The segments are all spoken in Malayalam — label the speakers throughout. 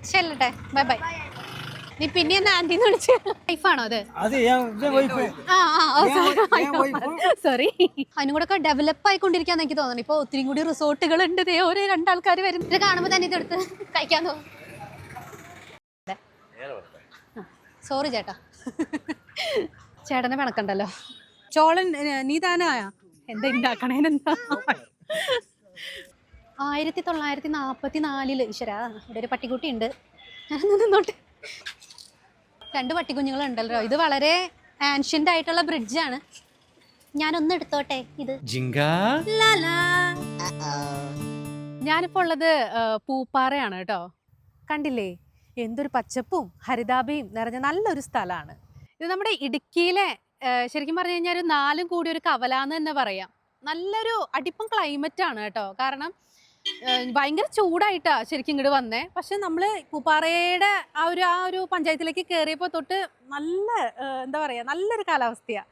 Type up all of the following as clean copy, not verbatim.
Speaker 1: ചെല്ലട്ടെ, ബൈ ബൈ. നീ പിന്നെ എന്നാ ആന്റിന്ന് വിളിച്ചു? വൈഫാണോ അത്? സോറി. അതിനും കൂടെ ഒക്കെ ഡെവലപ്പ് ആയിക്കൊണ്ടിരിക്കാന്ന് എനിക്ക് തോന്നുന്നു. ഇപ്പൊ ഒത്തിരി കൂടി റിസോർട്ടുകൾ ഉണ്ട്. ഓരോ രണ്ടാൾക്കാർ വരും. ഇത് കാണുമ്പോ തന്നെ ഇതെടുത്ത് കഴിക്കാൻ തോന്നും. സോറി ചേട്ടാ, ചേട്ടനെ പിണക്കണ്ടല്ലോ. ചോളൻ നീ താനായ എന്താ ഉണ്ടാക്കണേനെന്താ? 1944 ഈശ്വരാ, ഇവിടെ ഒരു പട്ടിക്കുട്ടി ഉണ്ട്. നിന്നോട്ട്. 2 പട്ടിക്കുഞ്ഞുങ്ങളുണ്ടല്ലോ. ഇത് വളരെ ആൻഷ്യന്റ് ആയിട്ടുള്ള ബ്രിഡ്ജാണ്. ഞാനൊന്ന് എടുത്തോട്ടെ ഇത്. ഞാനിപ്പോ ഉള്ളത് പൂപ്പാറയാണ് കേട്ടോ. കണ്ടില്ലേ, എന്തൊരു പച്ചപ്പും ഹരിതാഭയും നിറഞ്ഞ നല്ലൊരു സ്ഥലമാണ് ഇത്. നമ്മുടെ ഇടുക്കിയിലെ ശരിക്കും പറഞ്ഞു കഴിഞ്ഞാൽ ഒരു 4 കൂടി ഒരു കവലാന്ന് തന്നെ പറയാം. നല്ലൊരു അടിപ്പം ക്ലൈമറ്റ് ആണ് കേട്ടോ. കാരണം ഭയങ്കര ചൂടായിട്ടാ ശരിക്കും ഇങ്ങോട്ട് വന്നേ. പക്ഷെ നമ്മള് പൂപ്പാറയുടെ ആ ഒരു പഞ്ചായത്തിലേക്ക് കയറിയപ്പോൾ തൊട്ട് നല്ല എന്താ പറയാ, നല്ലൊരു കാലാവസ്ഥയാ.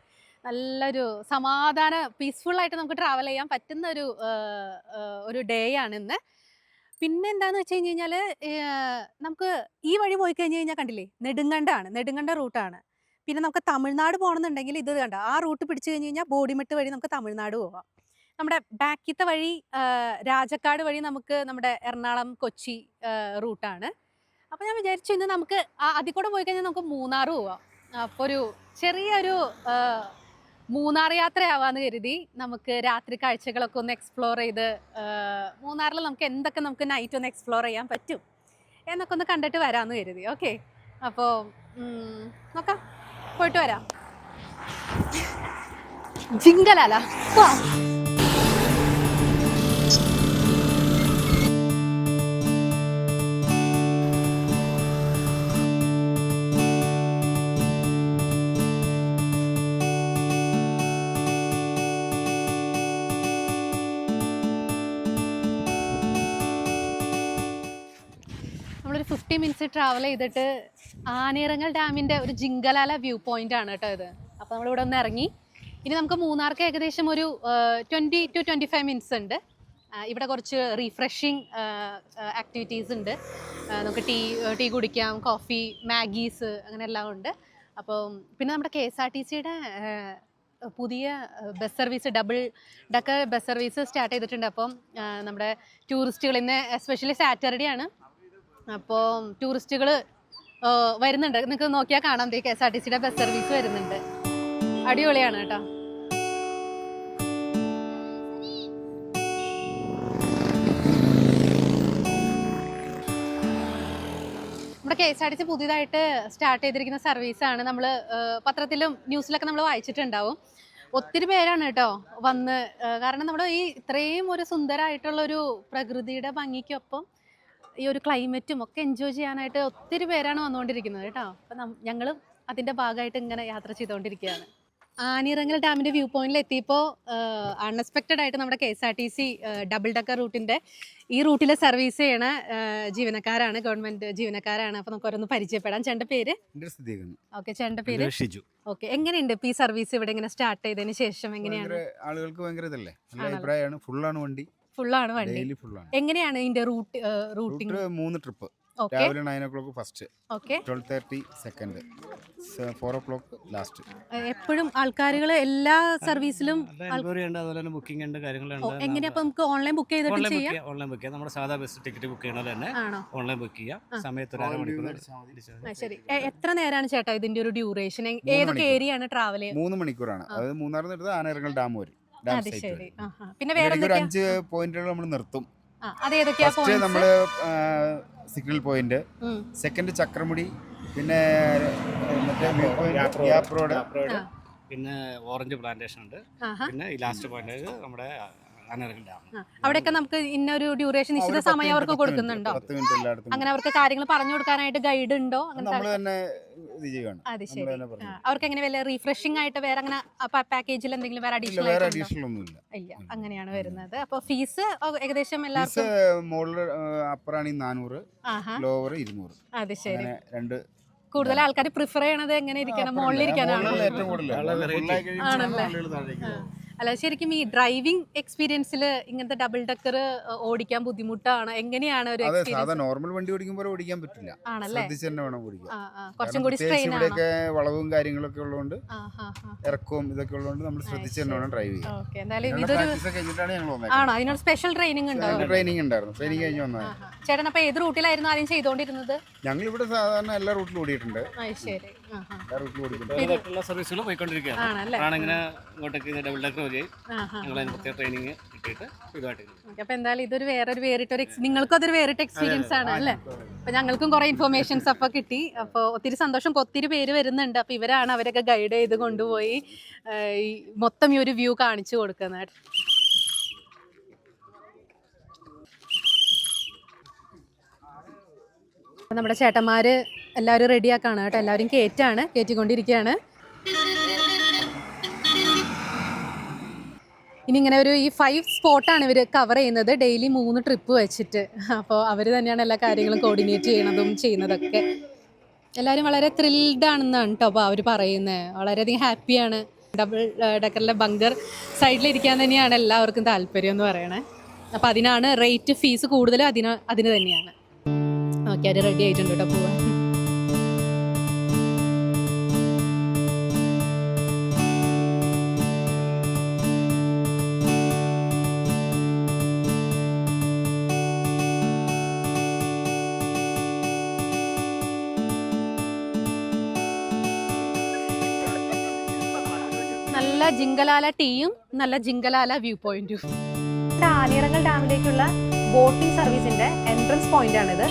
Speaker 1: നല്ലൊരു സമാധാന പീസ്ഫുൾ ആയിട്ട് നമുക്ക് ട്രാവൽ ചെയ്യാൻ പറ്റുന്ന ഒരു ഡേ ആണ് ഇന്ന്. പിന്നെ എന്താന്ന് വെച്ച് കഴിഞ്ഞാൽ നമുക്ക് ഈ വഴി പോയി കഴിഞ്ഞ് കഴിഞ്ഞാൽ കണ്ടില്ലേ, നെടുങ്കണ്ട റൂട്ടാണ്. പിന്നെ നമുക്ക് തമിഴ്നാട് പോകണമെന്നുണ്ടെങ്കിൽ ഇത് കണ്ട ആ റൂട്ട് പിടിച്ചു കഴിഞ്ഞ് കഴിഞ്ഞാൽ ബോഡിമെട്ട് വഴി നമുക്ക് തമിഴ്നാട് പോവാം. നമ്മുടെ ബാക്കിത്തെ വഴി രാജക്കാട് വഴി നമുക്ക് നമ്മുടെ എറണാകുളം കൊച്ചി റൂട്ടാണ്. അപ്പോൾ ഞാൻ വിചാരിച്ചു ഇന്ന് നമുക്ക് അതിൽ കൂടെ പോയി കഴിഞ്ഞാൽ നമുക്ക് മൂന്നാർ പോവാം. അപ്പോൾ ഒരു ചെറിയൊരു മൂന്നാർ യാത്രയാവാന്ന് കരുതി നമുക്ക് രാത്രി കാഴ്ചകളൊക്കെ ഒന്ന് എക്സ്പ്ലോർ ചെയ്ത് മൂന്നാറിൽ നമുക്ക് എന്തൊക്കെ നമുക്ക് നൈറ്റ് ഒന്ന് എക്സ്പ്ലോർ ചെയ്യാൻ പറ്റും എന്നൊക്കെ ഒന്ന് കണ്ടിട്ട് വരാമെന്ന് കരുതി. ഓക്കെ, അപ്പോൾ നോക്കാം, പോയിട്ട് വരാം. ജിങ്കലാല നമ്മളൊരു 50 മിനിറ്റ്സ് ട്രാവൽ ചെയ്തിട്ട് ആനയിറങ്ങൽ ഡാമിൻ്റെ ഒരു ജിങ്കലാല വ്യൂ പോയിന്റ് ആണ് കേട്ടോ ഇത്. അപ്പോൾ നമ്മളിവിടെ ഒന്ന് ഇറങ്ങി. ഇനി നമുക്ക് മൂന്നാർക്ക് ഏകദേശം ഒരു 20 to 25 മിനിറ്റ്സ് ഉണ്ട്. ഇവിടെ കുറച്ച് റീഫ്രഷിങ് ആക്ടിവിറ്റീസ് ഉണ്ട്. നമുക്ക് ടീ കുടിക്കാം, കോഫി, മാഗീസ് അങ്ങനെ എല്ലാം ഉണ്ട്. അപ്പോൾ പിന്നെ നമ്മുടെ KSRTCയുടെ പുതിയ bus service, double decker bus service start ചെയ്തിട്ടുണ്ട്. അപ്പം നമ്മുടെ ടൂറിസ്റ്റുകൾ ഇന്ന് എസ്പെഷ്യലി സാറ്റർഡേ ആണ്, അപ്പോൾ ടൂറിസ്റ്റുകൾ വരുന്നുണ്ട്. നിങ്ങൾക്ക് നോക്കിയാൽ കാണാം, KSRTCയുടെ ബസ് സർവീസ് വരുന്നുണ്ട്. അടിപൊളിയാണ് കേട്ടോ. നമ്മുടെ KSRTC പുതിയതായിട്ട് സ്റ്റാർട്ട് ചെയ്തിരിക്കുന്ന സർവീസാണ്. നമ്മൾ പത്രത്തിലും ന്യൂസിലൊക്കെ നമ്മൾ വായിച്ചിട്ടുണ്ടാവും. ഒത്തിരി പേരാണ് കേട്ടോ വന്ന്. കാരണം നമ്മുടെ ഈ ഇത്രയും ഒരു സുന്ദരമായിട്ടുള്ളൊരു പ്രകൃതിയുടെ ഭംഗിക്കൊപ്പം ഈ ഒരു ക്ലൈമറ്റും ഒക്കെ എൻജോയ് ചെയ്യാനായിട്ട് ഒത്തിരി പേരാണ് വന്നുകൊണ്ടിരിക്കുന്നത് കേട്ടോ. അപ്പം ഞങ്ങളും അതിൻ്റെ ഭാഗമായിട്ട് ഇങ്ങനെ യാത്ര ചെയ്തുകൊണ്ടിരിക്കുകയാണ്. ആനയിറങ്ങൽ ഡാമിൻ്റെ വ്യൂ പോയിന്റിൽ എത്തിയപ്പോൾ അൺഎക്സ്പെക്റ്റഡ് ആയിട്ട് നമ്മുടെ KSRTC ഡബിൾ ഡക്കർ റൂട്ടിൻ്റെ ഈ റൂട്ടിലെ സർവീസ് ചെയ്യണ ജീവനക്കാരാണ്, ഗവൺമെന്റ് ജീവനക്കാരാണ്. അപ്പോൾ നമുക്ക് ഓരോന്ന് പരിചയപ്പെടാം. ചേട്ടൻ്റെ പേര്? ഓക്കെ, ചേട്ടൻ്റെ പേര് ഷിജു. ഓക്കെ, എങ്ങനെയുണ്ട് ഇപ്പോൾ ഈ സർവീസ് ഇവിടെ ഇങ്ങനെ സ്റ്റാർട്ട് ചെയ്തതിന് ശേഷം? എങ്ങനെയാണ്?
Speaker 2: ആളുകൾക്ക് ഭയങ്കര ഇതല്ലേ, നല്ല അഭിപ്രായമാണ്. ഫുള്ളാണ് വണ്ടി.
Speaker 1: എങ്ങനെയാണ് ഇതിന്റെ റൂട്ടിംഗ്?
Speaker 2: 3 ട്രിപ്പ്. രാവിലെ 9 o'clock first, 12:30 second, 4 o'clock last.
Speaker 1: എപ്പോഴും ആൾക്കാരുകൾ എല്ലാ സർവീസിലും
Speaker 3: ബുക്കിംഗ് ഉണ്ട്, കാര്യങ്ങളുണ്ട്.
Speaker 1: എങ്ങനെയാ നമുക്ക് ഓൺലൈൻ ബുക്ക് ചെയ്തിട്ട് ചെയ്യാം?
Speaker 3: ഓൺലൈൻ ബുക്ക് ചെയ്യാം. നമ്മുടെ സാധാ ബസ് ടിക്കറ്റ് ബുക്ക് ചെയ്യണ തന്നെ ഓൺലൈൻ ബുക്ക് ചെയ്യാം. സമയത്ത് 1 അരമണിക്കൂർ.
Speaker 1: ശരി, എത്ര നേരമാണ് ചേട്ടാ ഇതിന്റെ ഒരു ഡ്യൂറേഷൻ? ഏതൊക്കെ ഏരിയ ആണ് ട്രാവൽ?
Speaker 2: 3 മണിക്കൂറാണ്. അതായത് മൂന്നാറിൽ നിന്ന് ആനയിറങ്ങൽ ഡാം വരെ.
Speaker 1: പിന്നെ വേറെ
Speaker 2: 5 പോയിന്റുകൾ നമ്മൾ നിർത്തും.
Speaker 1: ഫസ്റ്റ്
Speaker 2: നമ്മള് സിഗ്നൽ പോയിന്റ്, സെക്കൻഡ് ചക്രമുടി, പിന്നെ ഗ്യാപ്പ് റോഡ്,
Speaker 3: പിന്നെ ഓറഞ്ച് പ്ലാന്റേഷൻ ഉണ്ട്. പിന്നെ ഈ ലാസ്റ്റ് പോയിന്റ് നമ്മുടെ ആനയിറങ്ങൽ ഡാം.
Speaker 1: അവിടെയൊക്കെ നമുക്ക് ഇന്നൊരു ഡ്യൂറേഷൻ നിശ്ചിത സമയം അവർക്ക് കൊടുക്കുന്നുണ്ടോ? അങ്ങനെ അവർക്ക് കാര്യങ്ങൾ പറഞ്ഞു കൊടുക്കാനായിട്ട് ഗൈഡ് ഉണ്ടോ?
Speaker 2: അത്
Speaker 1: ശരി. അവർക്ക് എങ്ങനെ വല്ല റീഫ്രഷിംഗ് ആയിട്ട് വേറെ അങ്ങനെ പാക്കേജിൽ എന്തെങ്കിലും വേറെ അഡീഷണൽ
Speaker 2: ഒന്നുമില്ല?
Speaker 1: ഇല്ല, അങ്ങനെയാണ് വരുന്നത്. അപ്പൊ ഫീസ് ഏകദേശം എല്ലാവർക്കും
Speaker 2: അപ്പറാണ് 400, ലോവർ 200.
Speaker 1: അത് ശരി.
Speaker 2: രണ്ട്
Speaker 1: കൂടുതൽ ആൾക്കാർ പ്രിഫർ ചെയ്യണത് എങ്ങനെ ഇരിക്കണം? മുകളിലിരിക്കാനാണോ?
Speaker 2: ഏറ്റവും കൂടുതൽ
Speaker 1: ആണല്ലേ. അല്ല ശരിക്കും ഈ ഡ്രൈവിംഗ് എക്സ്പീരിയൻസിൽ ഇങ്ങനത്തെ ഡബിൾ ഡെക്കർ ഓടിക്കാൻ ബുദ്ധിമുട്ടാണ്, എങ്ങനെയാണ് ഒരു
Speaker 2: അതെ, സാധാ
Speaker 1: എക്സ്പീരിയൻസ്?
Speaker 2: നോർമൽ വണ്ടി ഓടിക്കുമ്പോൾ ഓടിക്കാൻ പറ്റില്ല.
Speaker 1: ആണല്ലേ?
Speaker 2: ശ്രദ്ധിച്ച് തന്നെ വേണം ഓടിക്കാൻ.
Speaker 1: കുറച്ചും കൂടി സ്ട്രെയിൻ ആണോ?
Speaker 2: ഇവിടെയൊക്കെ വളവും കാര്യങ്ങളൊക്കെ ഉള്ളതുകൊണ്ട്, ഇറക്കവും ഇതൊക്കെ ഉള്ളതുകൊണ്ട് നമ്മൾ ശ്രദ്ധിച്ച് തന്നെ വേണം ഡ്രൈവ് ചെയ്യാൻ.
Speaker 1: ഓക്കെ, എന്തായാലും ഇതൊരു
Speaker 2: കഴിഞ്ഞിട്ടാണ് ഞങ്ങൾ വന്നത്.
Speaker 1: ആണോ? അതിനൊരു സ്പെഷ്യൽ ട്രെയിനിങ് ഉണ്ടോ?
Speaker 2: ട്രെയിനിങ് ഉണ്ടായിരുന്നു. ട്രെയിനിങ് കഴിഞ്ഞ് വന്നത്.
Speaker 1: ചേട്ടൻ അപ്പൊ ഏത് റൂട്ടിലായിരുന്നു ആദ്യം ചെയ്തോണ്ടിരുന്നത്?
Speaker 2: ഞങ്ങൾ ഇവിടെ സാധാരണ എല്ലാ റൂട്ടിലും ഓടിയിട്ടുണ്ട്.
Speaker 1: ശരി.
Speaker 2: എല്ലാ റൂട്ടിലും ഓടിയിട്ടുണ്ട്.
Speaker 3: മറ്റുള്ള സർവീസുകൾ പോയിക്കൊണ്ടിരിക്കുകയാണ്.
Speaker 1: ആണല്ലേ?
Speaker 3: ഇങ്ങനെ ഇങ്ങോട്ടേക്ക് ഡബിൾ ഡെക്കർ വഴി ഞങ്ങൾ അതിന് പ്രത്യേക ട്രെയിനിങ് കിട്ടിയിട്ട് ഇതുമായിട്ട്.
Speaker 1: അപ്പൊ എന്തായാലും ഇതൊരു വേറിട്ടൊരു നിങ്ങൾക്കും അതൊരു വേറിട്ട എക്സ്പീരിയൻസ് ആണ് അല്ലേ? അപ്പൊ ഞങ്ങൾക്കും കുറെ ഇൻഫർമേഷൻസ് അപ്പൊ കിട്ടി. അപ്പോൾ ഒത്തിരി സന്തോഷം. ഒത്തിരി പേര് വരുന്നുണ്ട്. അപ്പൊ ഇവരാണ് അവരൊക്കെ ഗൈഡ് ചെയ്ത് കൊണ്ടുപോയി ഈ മൊത്തം ഈ ഒരു വ്യൂ കാണിച്ചു കൊടുക്കുന്നത്. നമ്മുടെ ചേട്ടന്മാര് എല്ലാവരും റെഡിയാക്കാണ് കേട്ടോ. എല്ലാവരും കയറ്റിക്കൊണ്ടിരിക്കുകയാണ്. ഇനി ഇങ്ങനെ ഈ 5 സ്പോട്ടാണ് ഇവർ കവർ ചെയ്യുന്നത്, ഡെയിലി 3 ട്രിപ്പ് വെച്ചിട്ട്. അപ്പോൾ അവർ തന്നെയാണ് എല്ലാ കാര്യങ്ങളും കോർഡിനേറ്റ് ചെയ്യുന്നതൊക്കെ. എല്ലാവരും വളരെ ത്രിൽഡ് ആണെന്നാണ് കേട്ടോ അപ്പോൾ അവർ പറയുന്നത്. വളരെയധികം ഹാപ്പിയാണ്. ഡബിൾ ഡെക്കറിലെ ബങ്കർ സൈഡിലിരിക്കാൻ തന്നെയാണ് എല്ലാവർക്കും താല്പര്യം എന്ന് പറയണേ. അപ്പോൾ അതിനാണ് റേറ്റ്, ഫീസ് കൂടുതൽ അതിന് തന്നെയാണ്. ഓക്കെ, അത് റെഡി ആയിട്ടുണ്ട് കേട്ടോ പോവാൻ. നല്ല ജിങ്കലാല ടീയും നല്ല ജിങ്കലാല വ്യൂ പോയിന്റും. ആലിയിറങ്ങൽ ഡാമിലേക്കുള്ള ബോട്ടിംഗ് സർവീസിന്റെ എൻട്രൻസ് പോയിന്റ് ആണിത്.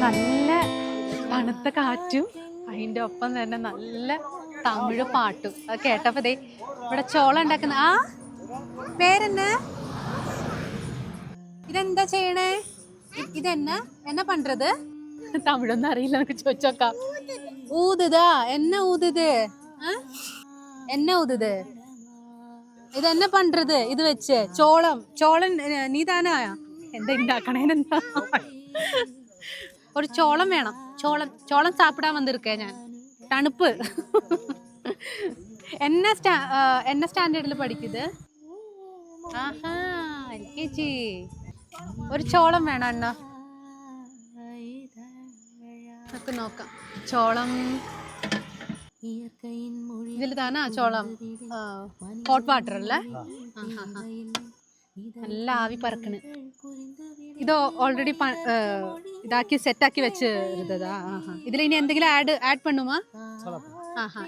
Speaker 1: നല്ല തണുത്ത കാറ്റും അതിൻ്റെ ഒപ്പം തന്നെ നല്ല തമിഴ് പാട്ടും. അത് കേട്ടപ്പോ ദേ ഇവിടെ ചോളം ഉണ്ടാക്കുന്ന പേരെന്നാ? ഇതെന്താ ചെയ്യണേ? എന്നാ പண்றது? തമിഴൊന്നും അറിയില്ല, നമുക്ക് ചോദിച്ചോക്കാം. ഊതുതാ? എന്നാ ഊതുത്? എന്നാ ഊതുത്? ഇതെന്നാ പண்றது? ഇത് വെച്ച് ചോളം നീ താനാ എന്താ ഉണ്ടാക്കണേനെന്താ? ഒരു ചോളം വേണം. ചോളം സാപ്പിടാൻ വന്നിരിക്കേ ഞാൻ. തണുപ്പ്. എന്നാ സ്റ്റാൻഡേർഡിൽ പഠിക്കുന്നത്? ആഹാ, LKG. ഒരു ചോളം വേണം അണ്ണ. നമുക്ക് നോക്കാം. ചോളം ഇതിൽ താനാ ചോളം. ഹോട്ട് വാട്ടർ അല്ലേ? നല്ല ആവി പറക്കണ്. ഇത് ഓൾറെഡി ഇതാക്കി സെറ്റാക്കി വെച്ചിരുന്നതാ. ഇതിൽ ഇനി എന്തെങ്കിലും ആഡ് பண்ணுமா?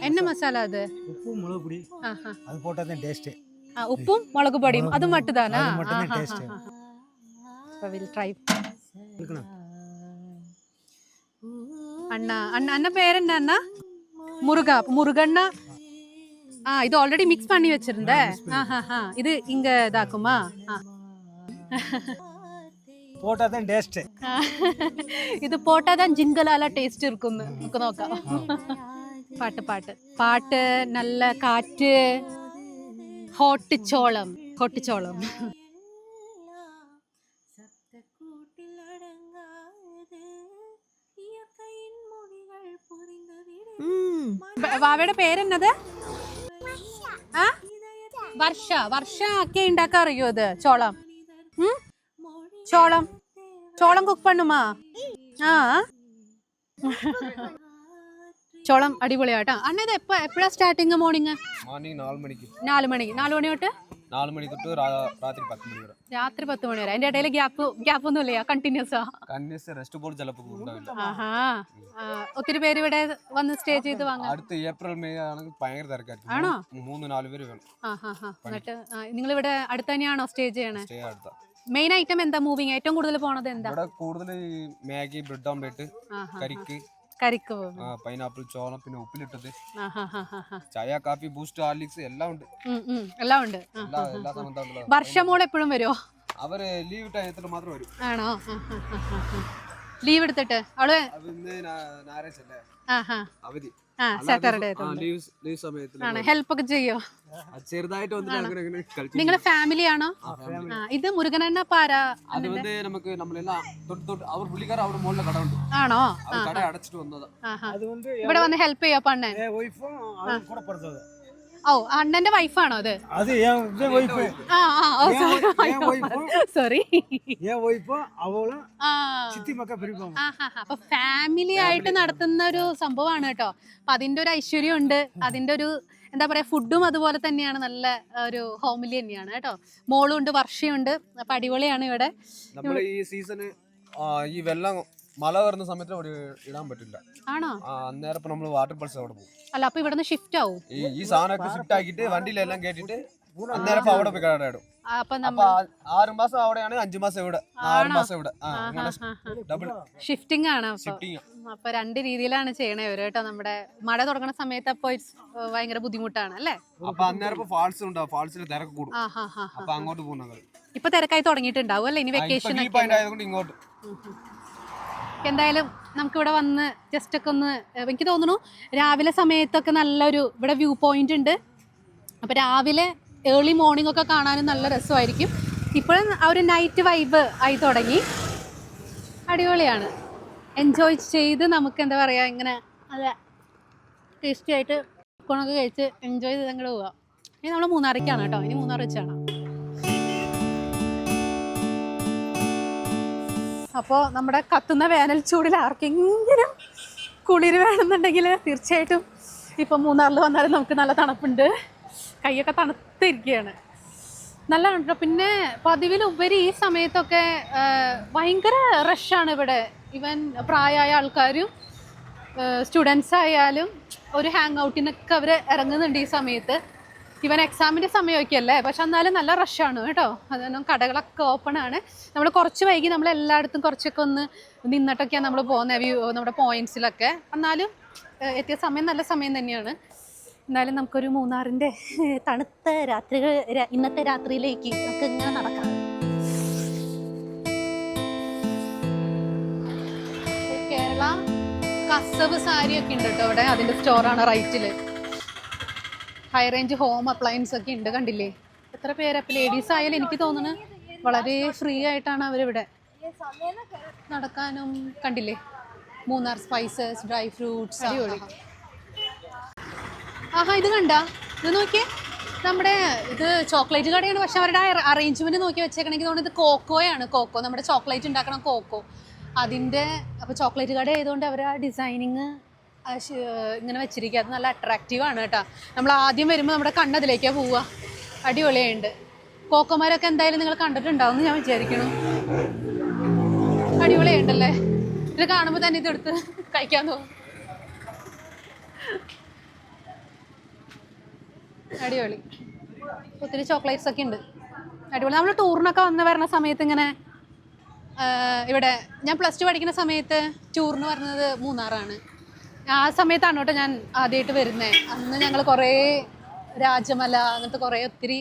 Speaker 1: என்ன மசாலா அது?
Speaker 4: உப்பு மிளகு பொடி அது போட்டா தான் டேஸ்ட்.
Speaker 1: ഉപ്പും മുളക് പൊടിയും അത് മട്ടുതാനാ? ട്രൈ. അണ്ണ പേരെന്നാ? അണ്ണ മുരുകണ്ണ. இது ஆல்ரெடி மிக்ஸ் பண்ணி வச்சிருந்தேன். இது இங்க இதாக்குமா?
Speaker 4: போட்டாதான் டேஸ்ட்.
Speaker 1: இது போட்டாதான் ജിങ്കലാല ടേസ്റ്റ് ഇരിക്കുന്നു. നമുക്ക് നോക്കാം. പാട്ട് നല്ല കാറ്റ്. ഹോട്ട് ചോളം. വാവയുടെ പേരെന്നത്? വർഷ ഒക്കെ ഉണ്ടാക്കാൻ അറിയോ? ഇത് ചോളം കുക്ക് പണ്ണുമാ? ചോളം അടിപൊളിയാട്ടോ. അണ്ണ ഇത് എപ്പോഴാ സ്റ്റാർട്ടിങ്? മോർണിംഗ് 4 മണി തൊട്ട് രാത്രി 10 മണി വരെ. അതിന്റെ ഇടയിൽ ഗ്യാപ്പ് ഒന്നും ഇല്ല, കണ്ടിന്യൂസ്
Speaker 5: റെസ്റ്റ് പോലും ചിലപ്പോൾ ഉണ്ടാവില്ല.
Speaker 1: ഒത്തിരി പേര് ഇവിടെ വന്ന് സ്റ്റേ ചെയ്ത് വാങ്ങാം.
Speaker 5: അടുത്ത ഏപ്രിൽ മെയ് ആണെങ്കിൽ ഭയങ്കര തിരക്കായിരിക്കും.
Speaker 1: ആണോ?
Speaker 5: 3-4 പേര് വേണം.
Speaker 1: എന്നിട്ട് നിങ്ങൾ ഇവിടെ അടുത്ത് തന്നെയാണോ സ്റ്റേ ചെയ്യണേ?
Speaker 5: സ്റ്റേ അടുത്ത.
Speaker 1: മെയിൻ ഐറ്റം എന്താ? മൂവിങ് ഏറ്റവും കൂടുതൽ പോണത് എന്താ?
Speaker 5: ഇവിടെ കൂടുതൽ മാഗി, ബ്രെഡ് ഓംലെറ്റ്, കരിക്ക്, പൈനാപ്പിൾ, ചോളം, പിന്നെ ഉപ്പിലിട്ടത്, ചായ, കാപ്പി, ബൂസ്റ്റ്, ഹാർലിക്സ് എല്ലാം ഉണ്ട്.
Speaker 1: വർഷമോൾ എപ്പോഴും വരുമോ?
Speaker 5: അവര് ലീവ് ടൈത്തിൽ മാത്രം വരും.
Speaker 1: ആണോ? ലീവ് എടുത്തിട്ട് അവള്
Speaker 5: ഞായറാഴ്ച അവധി.
Speaker 1: ആ സാറ്റർഡേ
Speaker 5: ലീവ് സമയത്ത്
Speaker 1: ആണ് ഹെൽപ്പ് ഒക്കെ ചെയ്യോ?
Speaker 5: ചെറുതായിട്ട് വന്നിട്ട് അങ്ങനെ അങ്ങനെ കളിച്ചു.
Speaker 1: നിങ്ങളെ ഫാമിലി ആണോ? ആ, ഇത് മുരുകനണ്ണ പാര
Speaker 5: അത് வந்து நமக்கு നമ്മളെല്ലാം തൊട്ട് അവർ പുള്ളിക്കാരൻ അവിടെ മുകളിലെ കട ഉണ്ട്.
Speaker 1: ആണോ?
Speaker 5: അവർ കട അടച്ചിട്ട് വന്നതാ.
Speaker 4: அது வந்து
Speaker 1: ഇവിടെ വന്ന് ഹെൽപ്പ് ചെയ്യോ അണ്ണൻ?
Speaker 4: என் ஒய்ஃபும் அவன் கூட பிறந்தது.
Speaker 1: ഓ അണ്ണന്റെ വൈഫാണോ അത്?
Speaker 4: அது என் ஒய்ஃபு.
Speaker 1: ആ
Speaker 4: என் ஒய்ஃபும்
Speaker 1: സോറി.
Speaker 4: என் ஒய்ஃபும் அவளும்
Speaker 1: ആ
Speaker 4: சித்தி மக்கா பெரியப்பாங்க.
Speaker 1: അപ്പൊ ഫാമിലി ആയിട്ട് നടത്തുന്ന ഒരു സംഭവമാണ് കേട്ടോ. അപ്പൊ അതിന്റെ ഒരു ഐശ്വര്യം ഉണ്ട്, അതിന്റെ ഒരു എന്താ പറയാ ഫുഡും അതുപോലെ തന്നെയാണ്, നല്ല ഒരു ഹോമിലി തന്നെയാണ് കേട്ടോ. മോളും ഉണ്ട്, വർഷയുണ്ട്. അപ്പൊ അടിപൊളിയാണ് ഇവിടെ.
Speaker 5: നമ്മൾ ഈ സീസണ് ഈ വെള്ളം മഴ വരുന്ന സമയത്ത് അവിടെ ഇടാൻ പറ്റില്ല.
Speaker 1: ആണോ?
Speaker 5: അന്നേരം ഇപ്പൊ നമ്മള് വാട്ടർ പൾസ് അവിടെ പോകും.
Speaker 1: അല്ല അപ്പൊ ഇവിടുന്ന് ഷിഫ്റ്റ് ആവും.
Speaker 5: ഈ സാധനമൊക്കെ ഷിഫ്റ്റ് ആക്കിയിട്ട് വണ്ടിയിലെല്ലാം കേട്ടിട്ട് അന്നേരം അവിടെ പോയി കട ഇടും.
Speaker 1: അപ്പൊ
Speaker 5: അപ്പൊ 6 മാസം അവിടെയാണ്, 5 മാസം ഇവിടെ, 6 മാസം ഇവിടെ. ഡബിൾ
Speaker 1: ഷിഫ്റ്റിംഗ് ആണ്. അപ്പൊ
Speaker 5: ഷിഫ്റ്റിംഗ്.
Speaker 1: അപ്പൊ രണ്ട് രീതിയിലാണ് ചെയ്യണേ ഇവര് കേട്ടോ. നമ്മുടെ മഴ തുടങ്ങുന്ന സമയത്ത് അപ്പൊ ഭയങ്കര ബുദ്ധിമുട്ടാണ് അല്ലേ?
Speaker 5: അപ്പൊ അന്നേരം ഇപ്പൊ ഫാൾസ് ഉണ്ടാവും, ഫാൾസിൽ തിരക്ക് കൂടും. അപ്പൊ അങ്ങോട്ട് പോകുന്ന
Speaker 1: ഇപ്പൊ തിരക്കായി തുടങ്ങിയിട്ടുണ്ടാവും അല്ലേ? ഇനി വെക്കേഷൻ
Speaker 5: ആയതുകൊണ്ട് ഇങ്ങോട്ട്.
Speaker 1: എന്തായാലും നമുക്കിവിടെ വന്ന് ജസ്റ്റ് ഒക്കെ ഒന്ന്, എനിക്ക് തോന്നുന്നു രാവിലെ സമയത്തൊക്കെ നല്ലൊരു ഇവിടെ വ്യൂ പോയിന്റ് ഉണ്ട്. അപ്പോൾ രാവിലെ ഏർലി മോർണിംഗ് ഒക്കെ കാണാനും നല്ല രസമായിരിക്കും. ഇപ്പോഴും ആ ഒരു നൈറ്റ് വൈബ് ആയി തുടങ്ങി. അടിപൊളിയാണ്. എൻജോയ് ചെയ്ത് നമുക്ക് എന്താ പറയുക ഇങ്ങനെ നല്ല ടേസ്റ്റി ആയിട്ട് കൊണൊക്കെ കഴിച്ച് എൻജോയ് ചെയ്ത് അങ്ങോട്ട് പോവാം. ഇനി നമ്മൾ മൂന്നാറിലേക്കാണ് കേട്ടോ. ഇനി മൂന്നാർ വെച്ചാണ്. അപ്പോൾ നമ്മുടെ കത്തുന്ന വേനൽ ചൂടിൽ ആർക്കെങ്കിലും കുളിര് വേണമെന്നുണ്ടെങ്കിൽ തീർച്ചയായിട്ടും ഇപ്പം മൂന്നാറിൽ വന്നാലും നമുക്ക് നല്ല തണുപ്പുണ്ട്. കൈയൊക്കെ തണുത്തിരിക്കുകയാണ്. നല്ല കേട്ടോ. പിന്നെ പതിവിലുപരി ഈ സമയത്തൊക്കെ ഭയങ്കര റഷാണ് ഇവിടെ. ഇവൻ പ്രായമായ ആൾക്കാരും സ്റ്റുഡൻസ് ആയാലും ഒരു ഹാങ് ഔട്ടിനൊക്കെ അവർ ഇറങ്ങുന്നുണ്ട് ഈ സമയത്ത്. ഇവൻ എക്സാമിൻ്റെ സമയമൊക്കെ അല്ലേ, പക്ഷെ എന്നാലും നല്ല റഷാണ് കേട്ടോ. അതുകൊണ്ട് കടകളൊക്കെ ഓപ്പൺ ആണ്. നമ്മൾ കുറച്ച് വൈകി നമ്മൾ എല്ലായിടത്തും കുറച്ചൊക്കെ ഒന്ന് നിന്നിട്ടൊക്കെയാണ് നമ്മൾ പോകുന്നത് നമ്മുടെ പോയിന്റ്സിലൊക്കെ. എന്നാലും എത്തിയ സമയം നല്ല സമയം തന്നെയാണ്. എന്നാലും നമുക്കൊരു മൂന്നാറിൻ്റെ തണുത്ത രാത്രികൾ ഇന്നത്തെ രാത്രിയിലേക്ക് നമുക്ക് ഇങ്ങനെ നടക്കാം. കേരള കസവ് സാരിയൊക്കെ ഉണ്ട് കേട്ടോ ഇവിടെ. അതിൻ്റെ സ്റ്റോറാണ് റൈറ്റിൽ. ഹൈ റേഞ്ച് ഹോം അപ്ലയൻസ് ഒക്കെ ഉണ്ട്. കണ്ടില്ലേ എത്ര പേര്. അപ്പോൾ ലേഡീസ് ആയാലും എനിക്ക് തോന്നുന്നു വളരെ ഫ്രീ ആയിട്ടാണ് അവരിവിടെ നടക്കാനും. കണ്ടില്ലേ മൂന്നാർ സ്പൈസസ്, ഡ്രൈ ഫ്രൂട്ട്സ്. ആഹാ ഇത് കണ്ട, ഇത് നോക്കിയേ. നമ്മുടെ ഇത് ചോക്ലേറ്റ് കടയാണ്, പക്ഷെ അവരുടെ അറേഞ്ച്മെന്റ് നോക്കി വെച്ചേക്കണമെങ്കിൽ തോന്നുന്നു ഇത് കോക്കോയാണ്. കോക്കോ നമ്മുടെ ചോക്ലേറ്റ് ഉണ്ടാക്കണം കോക്കോ അതിൻ്റെ. അപ്പോൾ ചോക്ലേറ്റ് കട ആയതുകൊണ്ട് അവർ ആ ഡിസൈനിങ് ഇങ്ങനെ വെച്ചിരിക്കുക. അത് നല്ല അട്രാക്റ്റീവാണ് കേട്ടോ. നമ്മൾ ആദ്യം വരുമ്പോൾ നമ്മുടെ കണ്ണതിലേക്കാണ് പോവുക. അടിപൊളിയായിട്ടുണ്ട്. കോക്കോമാരൊക്കെ എന്തായാലും നിങ്ങൾ കണ്ടിട്ടുണ്ടാവും എന്ന് ഞാൻ വിചാരിക്കണം. അടിപൊളിയായിട്ടല്ലേ? ഇത് കാണുമ്പോൾ തന്നെ ഇതെടുത്ത് കഴിക്കാൻ തോന്നും. അടിപൊളി. ഒത്തിരി ചോക്ലേറ്റ്സ് ഒക്കെ ഉണ്ട്. അടിപൊളി. നമ്മൾ ടൂറിനൊക്കെ വരുന്ന സമയത്ത് ഇങ്ങനെ ഇവിടെ ഞാൻ +2 പഠിക്കുന്ന സമയത്ത് ടൂറിന് പറഞ്ഞത് മൂന്നാറാണ്. ആ സമയത്താണ് കേട്ടോ ഞാൻ ആദ്യമായിട്ട് വരുന്നത്. അന്ന് ഞങ്ങൾ കുറേ രാജമല അങ്ങനത്തെ കുറേ ഒത്തിരി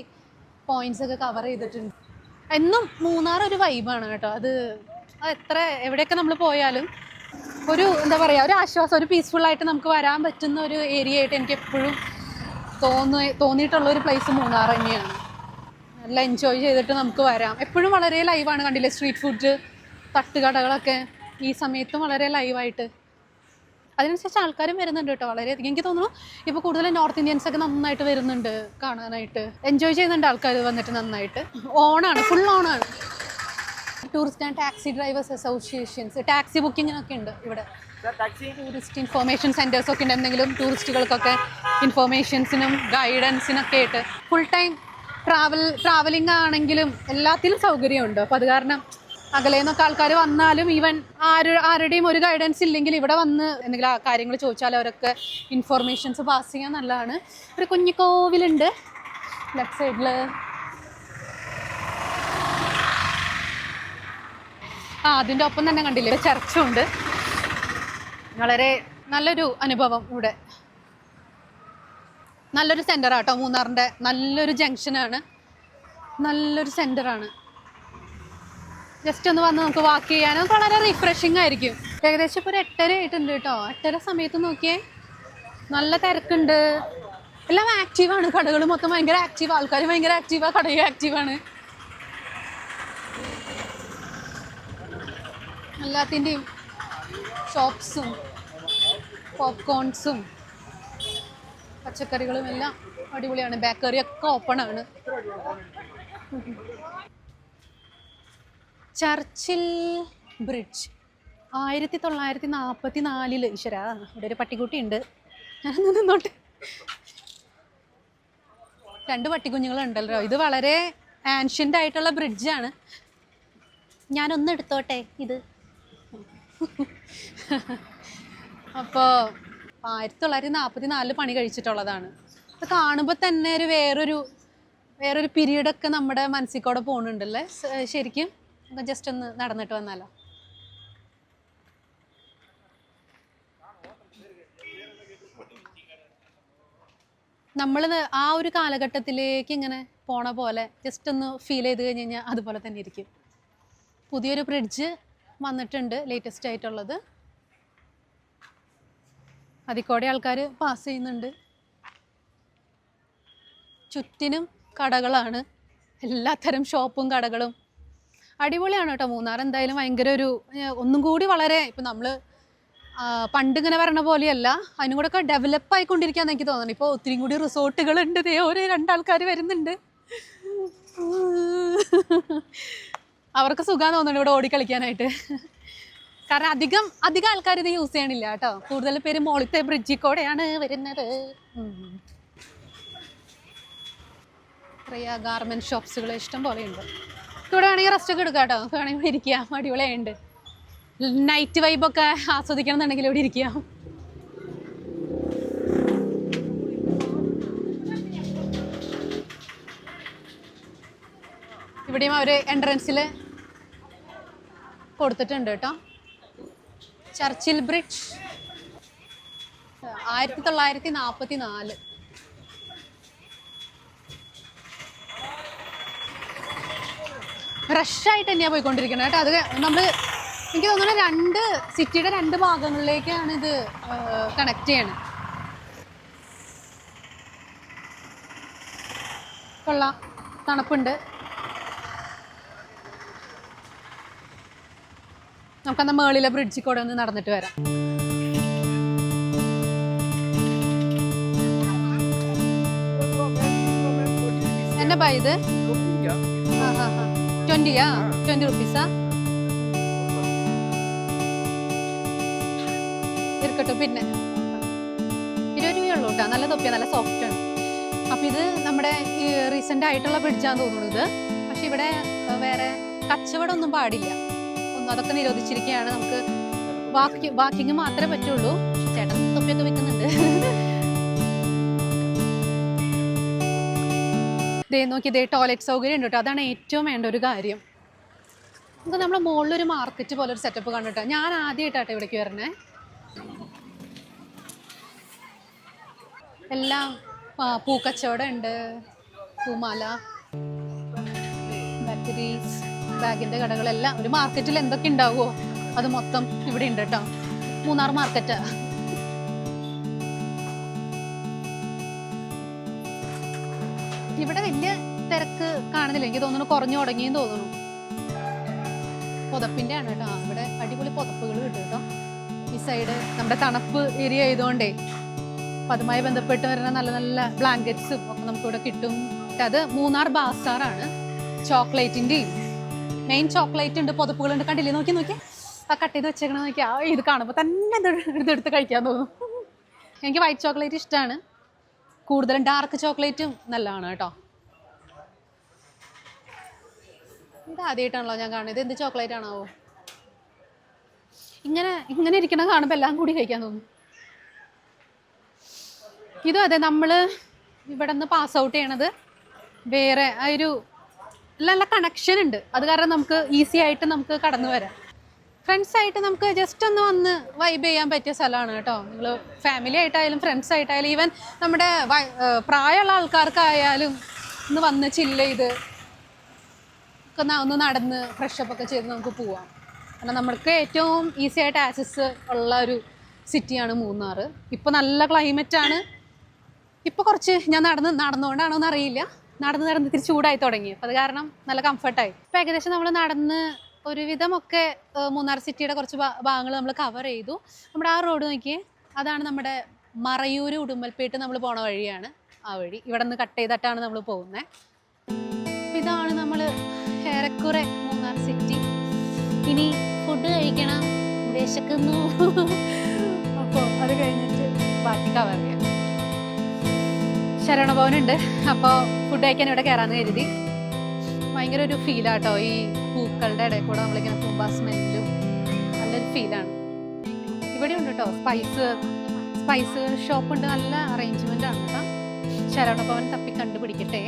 Speaker 1: പോയിന്റ്സ് ഒക്കെ കവർ ചെയ്തിട്ടുണ്ട്. എന്നും മൂന്നാർ ഒരു വൈബാണ് കേട്ടോ. അത് എത്ര എവിടെയൊക്കെ നമ്മൾ പോയാലും ഒരു എന്താ പറയുക ഒരു ആശ്വാസം, ഒരു പീസ്ഫുള്ളായിട്ട് നമുക്ക് വരാൻ പറ്റുന്ന ഒരു ഏരിയ ആയിട്ട് എനിക്ക് എപ്പോഴും തോന്നിയിട്ടുള്ളൊരു പ്ലേസ് മൂന്നാർ തന്നെയാണ്. നല്ല എൻജോയ് ചെയ്തിട്ട് നമുക്ക് വരാം. എപ്പോഴും വളരെ ലൈവാണ്. കണ്ടില്ലേ സ്ട്രീറ്റ് ഫുഡ് തട്ടുകടകളൊക്കെ ഈ സമയത്തും വളരെ ലൈവായിട്ട്. അതിനനുസരിച്ച് ആൾക്കാരും വരുന്നുണ്ട് കേട്ടോ. വളരെയധികം എനിക്ക് തോന്നുന്നു ഇപ്പോൾ കൂടുതൽ നോർത്ത് ഇന്ത്യൻസ് ഒക്കെ നന്നായിട്ട് വരുന്നുണ്ട് കാണാനായിട്ട്. എൻജോയ് ചെയ്യുന്നുണ്ട് ആൾക്കാർ വന്നിട്ട് നന്നായിട്ട്. ഓണാണ്, ഫുൾ ഓണാണ്. Tourist and taxi drivers associations, taxi ബുക്കിങ്ങിനൊക്കെ ഉണ്ട് ഇവിടെ. ടൂറിസ്റ്റ് ഇൻഫോർമേഷൻ സെൻറ്റേഴ്സ് ഒക്കെ ഉണ്ട്. എന്തെങ്കിലും ടൂറിസ്റ്റുകൾക്കൊക്കെ ഇൻഫോർമേഷൻസിനും ഗൈഡൻസിനൊക്കെ ആയിട്ട് ഫുൾ ടൈം ട്രാവലിംഗ് ആണെങ്കിലും എല്ലാത്തിലും സൗകര്യമുണ്ട്. അപ്പോൾ അത് കാരണം അകലെ നിന്നൊക്കെ ആൾക്കാർ വന്നാലും ഈവൻ ആരുടെയും ഒരു ഗൈഡൻസ് ഇല്ലെങ്കിൽ ഇവിടെ വന്ന് എന്തെങ്കിലും കാര്യങ്ങൾ ചോദിച്ചാൽ അവരൊക്കെ ഇൻഫോർമേഷൻസ് പാസ് ചെയ്യാൻ നല്ലതാണ്. ഒരു കുഞ്ഞു കോവിലുണ്ട് ലെഫ്റ്റ് സൈഡിൽ. അതിൻ്റെ ഒപ്പം തന്നെ കണ്ടില്ലേ ചർച്ചുണ്ട്. വളരെ നല്ലൊരു അനുഭവം ഇവിടെ. നല്ലൊരു സെൻറ്ററാട്ടോ മൂന്നാറിൻ്റെ. നല്ലൊരു ജംഗ്ഷനാണ്, നല്ലൊരു സെൻറ്ററാണ്. ജസ്റ്റ് ഒന്ന് വന്ന് നമുക്ക് വാക്ക് ചെയ്യാനും വളരെ റിഫ്രഷിങ് ആയിരിക്കും. ഏകദേശം ഇപ്പോൾ ഒരു 8:30 ആയിട്ടുണ്ട് കേട്ടോ. 8:30 സമയത്ത് നോക്കിയേ നല്ല തിരക്കുണ്ട്. എല്ലാം ആക്റ്റീവാണ്. കടകൾ മൊത്തം ഭയങ്കര ആക്റ്റീവ്, ആൾക്കാർ ഭയങ്കര ആക്റ്റീവാ, കടയും ആക്റ്റീവാണ്. എല്ലാത്തിൻ്റെയും ഷോപ്സും പോപ്കോൺസും പച്ചക്കറികളും എല്ലാം അടിപൊളിയാണ്. ബേക്കറി ഒക്കെ ഓപ്പൺ ആണ്. ചർച്ചിൽ ബ്രിഡ്ജ് 1944 ഈശ്വരാ, ഇവിടെ ഒരു പട്ടിക്കുട്ടി ഉണ്ട്. ഞാനൊന്ന് നിന്നോട്ട്. 2 പട്ടിക്കുഞ്ഞുങ്ങളുണ്ടല്ലോ. ഇത് വളരെ ആൻഷ്യൻ്റ് ആയിട്ടുള്ള ബ്രിഡ്ജാണ്. ഞാനൊന്ന് എടുത്തോട്ടെ ഇത്. അപ്പോൾ 1944 പണി കഴിച്ചിട്ടുള്ളതാണ്. അത് കാണുമ്പോൾ തന്നെ ഒരു വേറൊരു പീരീഡൊക്കെ നമ്മുടെ മനസ്സിൽ കൂടെ പോകുന്നുണ്ടല്ലേ. ശരിക്കും ജസ്റ്റ് ഒന്ന് നടന്നിട്ട് വന്നാലോ. നമ്മൾ ആ ഒരു കാലഘട്ടത്തിലേക്ക് ഇങ്ങനെ പോണ പോലെ ജസ്റ്റ് ഒന്ന് ഫീൽ ചെയ്ത് കഴിഞ്ഞ് കഴിഞ്ഞാൽ അതുപോലെ തന്നെ ഇരിക്കും. പുതിയൊരു ബ്രിഡ്ജ് വന്നിട്ടുണ്ട്, ലേറ്റസ്റ്റ് ആയിട്ടുള്ളത്. അതിൽ കൂടെ ആൾക്കാർ പാസ് ചെയ്യുന്നുണ്ട്. ചുറ്റിനും കടകളാണ്, എല്ലാത്തരം ഷോപ്പും കടകളും. അടിപൊളിയാണ് കേട്ടോ മൂന്നാർ. എന്തായാലും ഭയങ്കര ഒന്നും കൂടി വളരെ ഇപ്പം നമ്മൾ പണ്ട് ഇങ്ങനെ വരണ പോലെയല്ല, അതിനും കൂടെ ഒക്കെ ഡെവലപ്പ് ആയിക്കൊണ്ടിരിക്കുകയെന്ന് എനിക്ക് തോന്നുന്നു. ഇപ്പോൾ ഒത്തിരി കൂടി റിസോർട്ടുകളുണ്ട്. ഒരു 2 ആൾക്കാർ വരുന്നുണ്ട്. അവർക്ക് സുഖം തോന്നുന്നുണ്ട് ഇവിടെ ഓടിക്കളിക്കാനായിട്ട്. കാരണം അധികം ആൾക്കാർ ഇത് യൂസ് ചെയ്യണില്ല കേട്ടോ. കൂടുതൽ പേര് മോളിത്തെ ബ്രിഡ്ജിൽ കൂടെയാണ് വരുന്നത്. ഗാർമെന്റ് ഷോപ്സുകൾ ഇഷ്ടം പോലെ ഉണ്ട്. ഇവിടെ വേണമെങ്കിൽ റെസ്റ്റ് ഒക്കെ എടുക്കാം കേട്ടോ. വേണമെങ്കിൽ ഇരിക്കാം, അടിപൊളിയുണ്ട്. നൈറ്റ് വൈബൊക്കെ ആസ്വദിക്കണം എന്നുണ്ടെങ്കിൽ ഇവിടെ ഇരിക്കാം. ഇവിടെയും അവർ എൻട്രൻസിൽ കൊടുത്തിട്ടുണ്ട് കേട്ടോ. ചർച്ചിൽ ബ്രിഡ്ജ് 1944. റഷായിട്ട് തന്നെയാണ് പോയിക്കൊണ്ടിരിക്കുന്നത് കേട്ടോ. അത് നമ്മൾ എനിക്ക് തോന്നുന്നു സിറ്റിയുടെ 2 ഭാഗങ്ങളിലേക്കാണ് ഇത് കണക്ട് ചെയ്യണത്. കൊള്ളാം, തണുപ്പുണ്ട്. നമുക്കെന്നാൽ മേളിലെ ബ്രിഡ്ജിൽ കൂടെ ഒന്ന് നടന്നിട്ട് വരാം. എന്നാ ബൈ ഇത് 20 റുപ്പീസാ ഇരിക്കട്ടെ. പിന്നെ 20 രൂപയുള്ളൂ കേട്ടോ. നല്ല തൊപ്പിയാണ്, നല്ല സോഫ്റ്റ് ആണ്. അപ്പം ഇത് നമ്മുടെ റീസെൻ്റ് ആയിട്ടുള്ള ബ്രിഡ്ജാന്ന് തോന്നുന്നത്. പക്ഷെ ഇവിടെ വേറെ കച്ചവടം ഒന്നും പാടില്ല, അതൊക്കെ നിരോധിച്ചിരിക്കുകയാണ്. നമുക്ക് വാക്കിങ് മാത്രമേ പറ്റുള്ളൂ. ചേട്ടൻ തൊപ്പിയൊക്കെ വെക്കുന്നുണ്ട്. നോക്കി ടോയ്ലറ്റ് സൗകര്യം ഉണ്ട് കേട്ടോ. അതാണ് ഏറ്റവും വേണ്ട ഒരു കാര്യം. നമുക്ക് നമ്മളെ മുകളിലൊരു മാർക്കറ്റ് പോലെ ഒരു സെറ്റപ്പ് കണ്ടിട്ടോ. ഞാൻ ആദ്യമായിട്ടാട്ടോ ഇവിടേക്ക് വരണേ. എല്ലാം പൂക്കച്ചവടം ഉണ്ട്, പൂമാല, ബാറ്ററീസ്, ബാഗിൻ്റെ കടകളെല്ലാം. ഒരു മാർക്കറ്റിൽ എന്തൊക്കെ ഉണ്ടാവുമോ അത് മൊത്തം ഇവിടെ ഉണ്ട് കേട്ടോ. മൂന്നാർ മാർക്കറ്റാ. ഇവിടെ വലിയ തിരക്ക് കാണുന്നില്ല, എനിക്ക് തോന്നുന്നു കുറഞ്ഞു തുടങ്ങിയെന്ന് തോന്നുന്നു. പുതപ്പിൻ്റെ ആണ് കേട്ടോ. ഇവിടെ അടിപൊളി പുതപ്പുകൾ കിട്ടും കേട്ടോ. ഈ സൈഡ് നമ്മുടെ തണുപ്പ് ഏരിയ ആയതുകൊണ്ടേ അപ്പം അതുമായി ബന്ധപ്പെട്ട് വരുന്ന നല്ല നല്ല ബ്ലാങ്കറ്റ്സും ഒക്കെ നമുക്കിവിടെ കിട്ടും. അത് മൂന്നാർ ബാസാറാണ്. ചോക്ലേറ്റിൻ്റെയും മെയിൻ ചോക്ലേറ്റ് ഉണ്ട്, പുതപ്പുകളുണ്ട്. കണ്ടില്ലേ, നോക്കി ആ കട്ട് ചെയ്ത് വെച്ചേക്കണ നോക്കി. ഇത് കാണുമ്പോൾ തന്നെ ഇതെടുത്ത് കഴിക്കാൻ തോന്നും. എനിക്ക് വൈറ്റ് ചോക്ലേറ്റ് ഇഷ്ടമാണ് കൂടുതലും. ഡാർക്ക് ചോക്ലേറ്റും നല്ലതാണ് കേട്ടോ. ഇത് ആദ്യമായിട്ടാണല്ലോ ഞാൻ കാണുന്നത്. ഇത് എന്ത് ചോക്ലേറ്റ് ആണാവോ? ഇങ്ങനെ ഇരിക്കണം കാണുമ്പോൾ എല്ലാം കൂടി കഴിക്കാൻ തോന്നും. ഇതും അതെ, നമ്മൾ ഇവിടെ നിന്ന് പാസ് ഔട്ട് ചെയ്യണത് വേറെ നല്ല കണക്ഷൻ ഉണ്ട്. അത് കാരണം നമുക്ക് ഈസി ആയിട്ട് നമുക്ക് കടന്നു വരാം. ഫ്രണ്ട്സായിട്ട് നമുക്ക് ജസ്റ്റ് ഒന്ന് വന്ന് വൈബ് ചെയ്യാൻ പറ്റിയ സ്ഥലമാണ് കേട്ടോ. നിങ്ങൾ ഫാമിലി ആയിട്ടായാലും ഫ്രണ്ട്സ് ആയിട്ടായാലും ഈവൻ നമ്മുടെ പ്രായമുള്ള ആൾക്കാർക്കായാലും ഒന്ന് വന്ന് ചില്ല് ചെയ്ത് ഒന്ന് നടന്ന് ഫ്രഷപ്പ് ഒക്കെ ചെയ്ത് നമുക്ക് പോവാം. കാരണം നമ്മൾക്ക് ഏറ്റവും ഈസി ആയിട്ട് ആക്സസ് ഉള്ള ഒരു സിറ്റിയാണ് മൂന്നാർ. ഇപ്പോൾ നല്ല ക്ലൈമറ്റാണ്. ഇപ്പോൾ കുറച്ച് ഞാൻ നടന്നുകൊണ്ടാണോ എന്ന് അറിയില്ല, നടന്ന് ഇത്തിരി ചൂടായി തുടങ്ങി. അപ്പോൾ അത് കാരണം നല്ല കംഫർട്ടായി. ഇപ്പോൾ ഏകദേശം നമ്മൾ നടന്ന് ഒരുവിധമൊക്കെ മൂന്നാർ സിറ്റിയുടെ കുറച്ച് ഭാഗങ്ങൾ നമ്മൾ കവർ ചെയ്തു. നമ്മുടെ ആ റോഡ് നോക്കിയേ, അതാണ് നമ്മുടെ മറയൂർ ഉടുമ്പൽപേട്ട് നമ്മൾ പോണ വഴിയാണ്. ആ വഴി ഇവിടെ നിന്ന് കട്ട് ചെയ്തിട്ടാണ് നമ്മൾ പോകുന്നത്. ഇതാണ് നമ്മൾ ഏറെക്കുറെ മൂന്നാർ സിറ്റി. ഇനി ഫുഡ് കഴിക്കണം, വിശക്കുന്നു. അപ്പോൾ അത് കഴിഞ്ഞിട്ട് ബാക്കി കവർ ചെയ്യാം. ശരണഭവനുണ്ട്, അപ്പോൾ ഫുഡ് കഴിക്കാൻ ഇവിടെ കയറാമെന്ന് കരുതി. ഭയങ്കര ഒരു ഫീലാട്ടോ, ഈ പൂക്കളുടെ ഇടയിൽ കൂടെ നമ്മളിങ്ങനെ പോകുമ്പോൾ ആ സ്മെല്ലും നല്ലൊരു ഫീലാണ്. ഇവിടെ ഉണ്ട് കേട്ടോ സ്പൈസ് ഷോപ്പുണ്ട്, നല്ല അറേഞ്ച്മെൻ്റ് ആണ് കേട്ടോ. ശരണഭവൻ തപ്പി കണ്ടുപിടിക്കട്ടെ.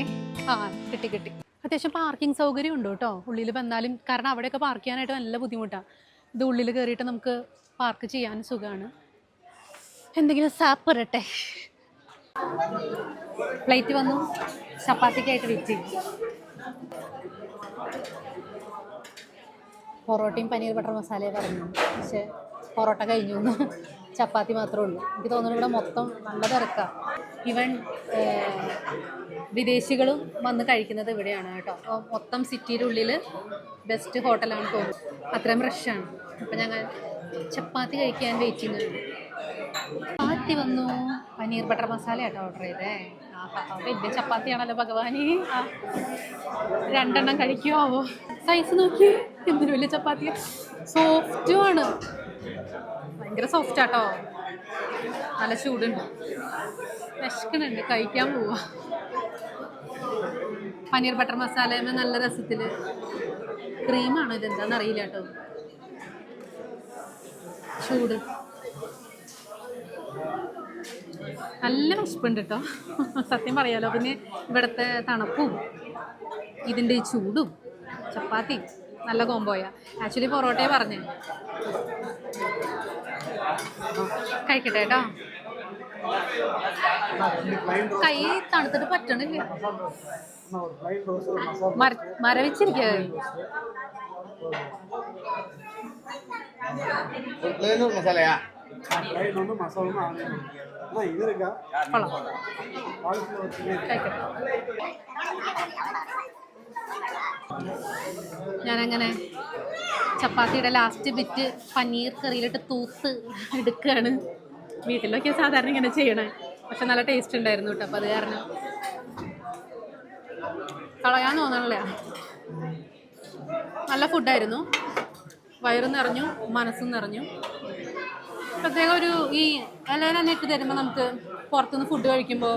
Speaker 1: കിട്ടി. അത്യാവശ്യം പാർക്കിംഗ് സൗകര്യം ഉണ്ട് കേട്ടോ ഉള്ളിൽ വന്നാലും, കാരണം അവിടെയൊക്കെ പാർക്ക് ചെയ്യാനായിട്ട് നല്ല ബുദ്ധിമുട്ടാണ്. ഇത് ഉള്ളിൽ കയറിയിട്ട് നമുക്ക് പാർക്ക് ചെയ്യാൻ സുഖമാണ്. എന്തെങ്കിലും സാപ്പ് ഇരട്ടെ. പ്ലേറ്റ് വന്നു, ചപ്പാത്തിക്കായിട്ട് വെയിറ്റ് ചെയ്യും. പൊറോട്ടയും പനീർ ബട്ടർ മസാലയും പറഞ്ഞു, പക്ഷേ പൊറോട്ട കഴിഞ്ഞു, ചപ്പാത്തി മാത്രമേ ഉള്ളൂ. എനിക്ക് തോന്നുന്നു ഇവിടെ മൊത്തം നല്ല തിരക്കാണ്. ഈവൻ വിദേശികളും വന്ന് കഴിക്കുന്നത് ഇവിടെയാണ് കേട്ടോ. അപ്പോൾ മൊത്തം സിറ്റിയുടെ ഉള്ളിൽ ബെസ്റ്റ് ഹോട്ടലാണ് തോന്നുന്നു, അത്രയും റഷാണ്. അപ്പം ഞങ്ങൾ ചപ്പാത്തി കഴിക്കാൻ വെയിറ്റിംഗ്. ചപ്പാത്തി വന്നു, പനീർ ബട്ടർ മസാല ആട്ടോ ഓർഡർ ചെയ്തേ. വലിയ ചപ്പാത്തിയാണല്ലോ ഭഗവാനി. 2 എണ്ണം കഴിക്കുമോ? സൈസ് നോക്കി, എന്തിനു വലിയ ചപ്പാത്തി, സോഫ്റ്റുമാണ്, ഭയങ്കര സോഫ്റ്റാട്ടോ. നല്ല ചൂടുണ്ട്, വിശക്കണുണ്ട്, കഴിക്കാൻ പോവാ. പനീർ ബട്ടർ മസാല നല്ല രസത്തിൽ. ക്രീമാണോ ഇതെന്താണെന്ന് അറിയില്ല കേട്ടോ. ചൂട് നല്ല വിശപ്പുണ്ട് കേട്ടോ, സത്യം പറയാലോ. പിന്നെ ഇവിടുത്തെ തണുപ്പും ഇതിൻ്റെ ഈ ചൂടും ചപ്പാത്തി നല്ല കോംബോയാ. ആക്ച്വലി പൊറോട്ടയെ പറഞ്ഞേ. കഴിക്കട്ടെ കേട്ടോ. കൈ തണുത്തിട്ട് പറ്റണില്ല, മരവിച്ചിരിക്കുക. ഞാനങ്ങനെ ചപ്പാത്തിയുടെ ലാസ്റ്റ് ബിറ്റ് പനീർ കറിയിലിട്ട് തൂത്ത് എടുക്കുകയാണ്. വീട്ടിലൊക്കെ സാധാരണ ഇങ്ങനെ ചെയ്യണേ, പക്ഷെ നല്ല ടേസ്റ്റ് ഉണ്ടായിരുന്നു കേട്ടോ. അപ്പോൾ അത് കാരണം കളയാൻ തോന്നണില്ല. നല്ല ഫുഡായിരുന്നു, വയറും നിറഞ്ഞു, മനസ്സും നിറഞ്ഞു. പ്രത്യേക ഒരു ഈ ഇലയിൽ തന്നെ ഇട്ട് തരുമ്പോൾ നമുക്ക് പുറത്തുനിന്ന് ഫുഡ് കഴിക്കുമ്പോൾ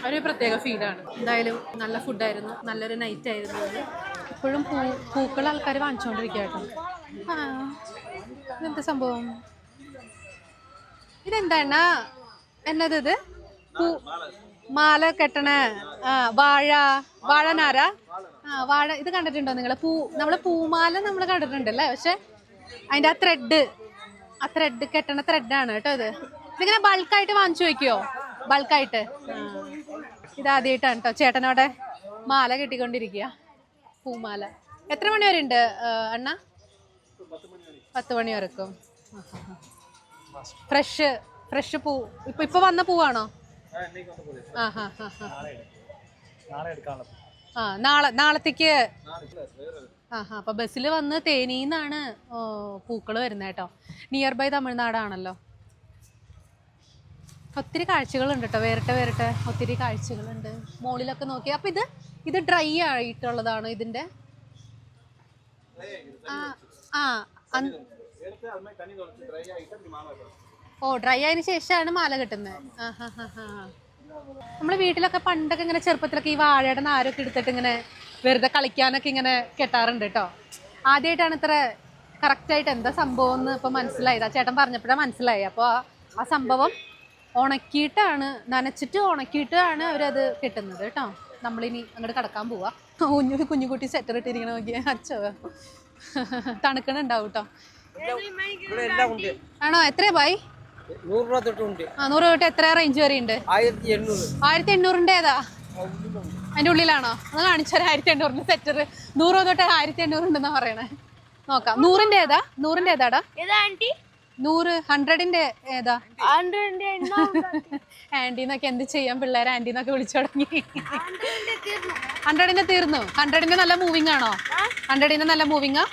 Speaker 1: ഒരു പ്രത്യേക ഫീലാണ്. എന്തായാലും നല്ല ഫുഡായിരുന്നു, നല്ലൊരു നൈറ്റ് ആയിരുന്നു. ഇപ്പോഴും പൂക്കൾ ആൾക്കാർ വാങ്ങിച്ചുകൊണ്ടിരിക്കുക കേട്ടോ. ഇതെന്താ സംഭവം? ഇതെന്താണ് എന്നത്? മാല കെട്ടണ വാഴനാര. വാഴ ഇത് കണ്ടിട്ടുണ്ടോ നിങ്ങൾ? നമ്മള് പൂമാല നമ്മൾ കണ്ടിട്ടുണ്ടല്ലേ, പക്ഷെ അതിന്റെ ആ ത്രെഡ് കെട്ടണ ത്രെഡാണ് കേട്ടോ ഇത്. ഇതിങ്ങനെ ബൾക്കായിട്ട് വാങ്ങിച്ചു വെക്കുവോ? ബൾക്കായിട്ട്. ഇതാദ്യമായിട്ടാണ് കേട്ടോ ചേട്ടനോടെ മാല കെട്ടിക്കൊണ്ടിരിക്കുക, പൂമാല. എത്ര മണി വരെ ഉണ്ട് അണ്ണ? 10 മണി വരെക്കും. ഫ്രഷ് പൂ. ഇപ്പൊ വന്ന പൂവാണോ? നാളത്തേക്ക്. അപ്പൊ ബസ്സിൽ വന്ന് തേനിന്നാണ് പൂക്കൾ വരുന്നത് കേട്ടോ. നിയർ ബൈ തമിഴ്നാടാണല്ലോ. ഒത്തിരി കാഴ്ചകളുണ്ട് കേട്ടോ, വേറിട്ട ഒത്തിരി കാഴ്ചകളുണ്ട്. മുകളിലൊക്കെ നോക്കി. അപ്പൊ ഇത് ഡ്രൈ ആയിട്ടുള്ളതാണ് ഇതിന്റെ. ഡ്രൈ ആയതിനു ശേഷമാണ് മാല കെട്ടുന്നത്. നമ്മള് വീട്ടിലൊക്കെ പണ്ടൊക്കെ ഇങ്ങനെ ചെറുപ്പത്തിലൊക്കെ ഈ വാഴയുടെ നാരൊക്കെ എടുത്തിട്ട് ഇങ്ങനെ വെറുതെ കളിക്കാനൊക്കെ ഇങ്ങനെ കെട്ടാറുണ്ട് കേട്ടോ. ആദ്യമായിട്ടാണ് ഇത്ര കറക്റ്റായിട്ട് എന്താ സംഭവം എന്ന് ഇപ്പൊ മനസ്സിലായത്. ആ ചേട്ടൻ പറഞ്ഞപ്പോഴാണ് മനസ്സിലായി. അപ്പോൾ ആ സംഭവം നനച്ചിട്ട് ഉണക്കിയിട്ടാണ് അവരത് കെട്ടുന്നത് കേട്ടോ. നമ്മളിനി അങ്ങോട്ട് കടക്കാൻ പോവാ. കുഞ്ഞുകുട്ടി സെറ്റർ ഇട്ടിരിക്കണ നോക്കിയാ അച്ഛോ, തണുക്കണുണ്ടാവും കേട്ടോ. ആണോ? എത്രയാ ബായി?
Speaker 6: 100 രൂപ തൊട്ടുണ്ട്.
Speaker 1: 100 തൊട്ട് എത്ര റേഞ്ച് വരെ ഉണ്ട്? 1800. ഏതാ അതിന്റെ ഉള്ളിലാണോ? അത് കാണിച്ചാൽ 1800 സെറ്റർ. 100 തൊട്ട് 1800 ഉണ്ടെന്നാ പറയണേ. നോക്കാം. 100ന്റെ ഏതാടാ? 100 100ന്റെ ഏതാ? ആന്റിന്നൊക്കെ എന്ത് ചെയ്യാൻ പിള്ളേരെ ആന്റിന്നൊക്കെ വിളിച്ചു തുടങ്ങി. 100ന്റെ തീർന്നു. 100ന്റെ നല്ല മൂവിങ് ആണോ? 100ന്റെ നല്ല മൂവിങ്ങാ?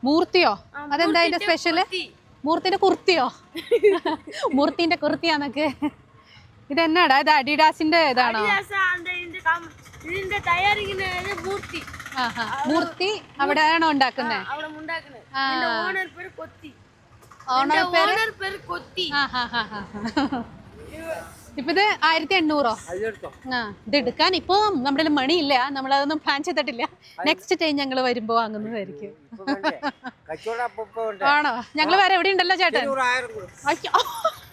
Speaker 1: മൂർത്തിയോ? അതെന്താ അതിന്റെ സ്പെഷ്യല്? മൂർത്തിന്റെ കുർത്തിയോ? മൂർത്തിന്റെ കുർത്തിയാന്നൊക്കെ. ഇതെന്നാടാ? ഇത് അഡിഡാസിന്റെ ഇതാണോ? മൂർത്തി അവിടെയാണോ ഉണ്ടാക്കുന്നത്? ഓണർ പേര് ഇപ്പൊ ഇത് 1800? ഇത് എടുക്കാൻ ഇപ്പൊ നമ്മുടെ മണിയില്ല, നമ്മളതൊന്നും പ്ലാൻ ചെയ്തിട്ടില്ല. നെക്സ്റ്റ് ടൈം ഞങ്ങൾ വരുമ്പോ വാങ്ങുന്നതായിരിക്കും. ആണോ? ഞങ്ങൾ വേറെ എവിടെ ഉണ്ടല്ലോ ചേട്ടൻ.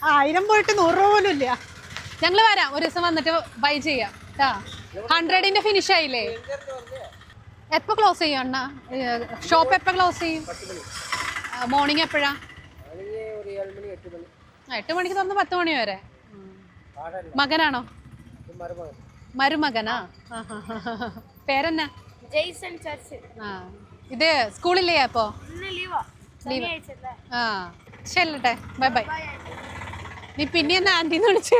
Speaker 1: 1000 പോയിട്ട് 100 രൂപ പോലും ഇല്ല. ഞങ്ങൾ വരാം ഒരു ദിവസം വന്നിട്ട് ബൈ ചെയ്യാം. 100ന്റെ ഫിനിഷ് ആയില്ലേ? എപ്പോ ക്ലോസ് ചെയ്യും അണ്ണാ? ഷോപ്പ് എപ്പോ ക്ലോസ് ചെയ്യും? മോർണിംഗ് എപ്പോഴാ? 8 മണിക്ക് തുറന്ന് 10 മണി വരെ. മകനാണോ? മരുമകനാ? പേരെന്നാ? ഇത് സ്കൂളില്ലേ അപ്പോ? ആ ചെല്ലട്ടെ. Bye bye. നീ പിന്നെ എന്നാ ആന്റിന്ന് വിളിച്ച്?